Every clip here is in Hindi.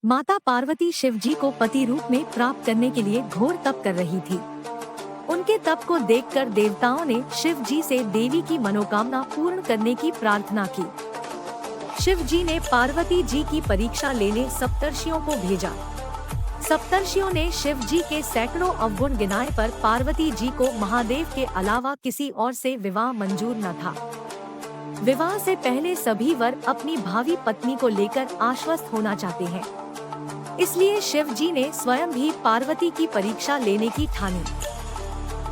माता पार्वती शिवजी को पति रूप में प्राप्त करने के लिए घोर तप कर रही थी। उनके तप को देखकर देवताओं ने शिव जी से देवी की मनोकामना पूर्ण करने की प्रार्थना की। शिव जी ने पार्वती जी की परीक्षा लेने सप्तर्षियों को भेजा। सप्तर्षियों ने शिव जी के सैकड़ों अवगुण गिनाए पर पार्वती जी को महादेव के अलावा किसी और से विवाह मंजूर न था। विवाह से पहले सभी वर अपनी भावी पत्नी को लेकर आश्वस्त होना चाहते हैं, इसलिए शिव जी ने स्वयं भी पार्वती की परीक्षा लेने की ठानी।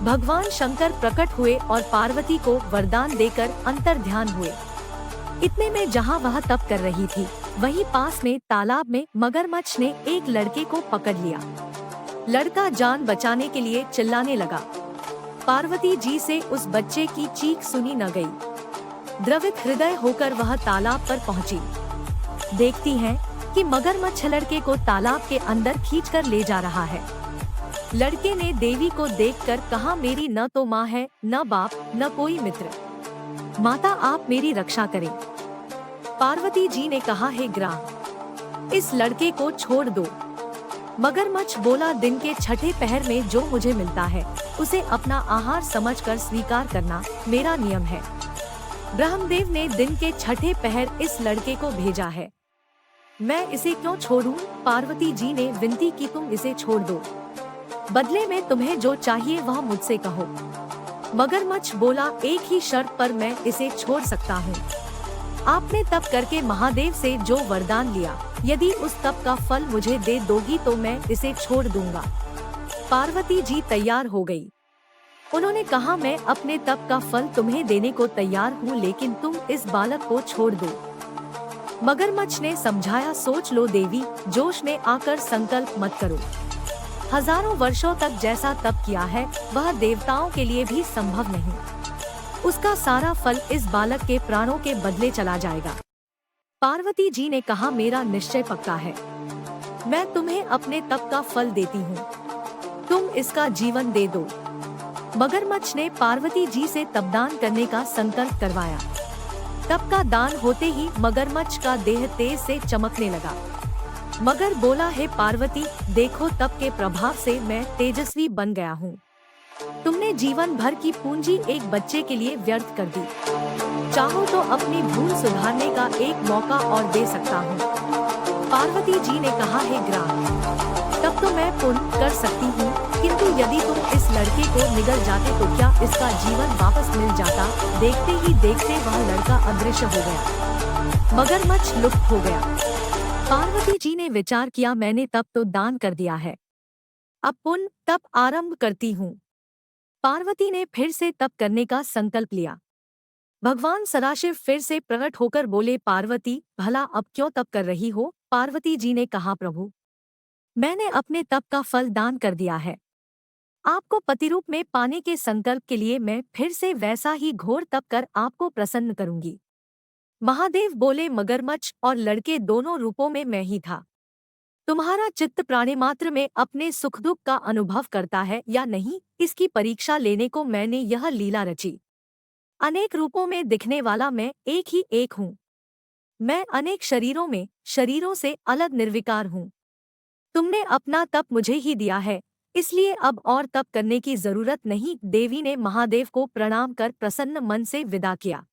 भगवान शंकर प्रकट हुए और पार्वती को वरदान देकर अंतर्ध्यान हुए। इतने में जहां वह तप कर रही थी, वहीं पास में तालाब में मगरमच्छ ने एक लड़के को पकड़ लिया। लड़का जान बचाने के लिए चिल्लाने लगा। पार्वती जी से उस बच्चे की चीख सुनी न गई। द्रवित हृदय होकर वह तालाब पर पहुंची। देखती हैं कि मगरमच्छ लड़के को तालाब के अंदर खींचकर ले जा रहा है। लड़के ने देवी को देखकर कहा, मेरी न तो माँ है, न बाप, न कोई मित्र। माता, आप मेरी रक्षा करें। पार्वती जी ने कहा, हे ग्राम, इस लड़के को छोड़ दो। मगरमच्छ बोला, दिन के छठे पहर में जो मुझे मिलता है उसे अपना आहार समझकर स्वीकार करना मेरा नियम है। ब्रह्मदेव ने दिन के छठे पहर इस लड़के को भेजा है, मैं इसे क्यों छोड़ूं? पार्वती जी ने विनती की, तुम इसे छोड़ दो, बदले में तुम्हें जो चाहिए वह मुझसे कहो। मगरमच्छ बोला, एक ही शर्त पर मैं इसे छोड़ सकता हूँ। आपने तप करके महादेव से जो वरदान लिया, यदि उस तप का फल मुझे दे दोगी तो मैं इसे छोड़ दूंगा। पार्वती जी तैयार हो गई। उन्होंने कहा, मैं अपने तप का फल तुम्हें देने को तैयार हूँ, लेकिन तुम इस बालक को छोड़ दो। मगरमच्छ ने समझाया, सोच लो देवी, जोश में आकर संकल्प मत करो। हजारों वर्षों तक जैसा तप किया है वह देवताओं के लिए भी संभव नहीं। उसका सारा फल इस बालक के प्राणों के बदले चला जाएगा। पार्वती जी ने कहा, मेरा निश्चय पक्का है, मैं तुम्हें अपने तप का फल देती हूँ, तुम इसका जीवन दे दो। मगरमच्छ ने पार्वती जी से तपदान करने का संकल्प करवाया। तप का दान होते ही मगरमच्छ का देह तेज से चमकने लगा। मगर बोला, हे पार्वती, देखो तप के प्रभाव से मैं तेजस्वी बन गया हूँ। तुमने जीवन भर की पूंजी एक बच्चे के लिए व्यर्थ कर दी। चाहो तो अपनी भूल सुधारने का एक मौका और दे सकता हूँ। पार्वती जी ने कहा, हे ग्राम, तब तो मैं पुण्य कर सकती हूँ, किंतु यदि तुम इस लड़के को निगल जाते तो क्या इसका जीवन वापस मिल जाता? देखते ही देखते वह लड़का अदृश्य हो गया। मगरमच्छ लुप्त हो गया। पार्वती जी ने विचार किया, मैंने तप तो दान कर दिया है, अब पुण्य तप आरंभ करती हूँ। पार्वती ने फिर से तप करने का संकल्प लिया। भगवान सदाशिव फिर से प्रकट होकर बोले, पार्वती, भला अब क्यों तप कर रही हो? पार्वती जी ने कहा, प्रभु, मैंने अपने तप का फल दान कर दिया है। आपको पतिरूप में पाने के संकल्प के लिए मैं फिर से वैसा ही घोर तप कर आपको प्रसन्न करूंगी। महादेव बोले, मगरमच्छ और लड़के दोनों रूपों में मैं ही था। तुम्हारा चित्त प्राणी मात्र में अपने सुख दुख का अनुभव करता है या नहीं, इसकी परीक्षा लेने को मैंने यह लीला रची। अनेक रूपों में दिखने वाला मैं एक ही एक हूँ। मैं अनेक शरीरों में, शरीरों से अलग निर्विकार हूँ। तुमने अपना तप मुझे ही दिया है, इसलिए अब और तप करने की जरूरत नहीं। देवी ने महादेव को प्रणाम कर प्रसन्न मन से विदा किया।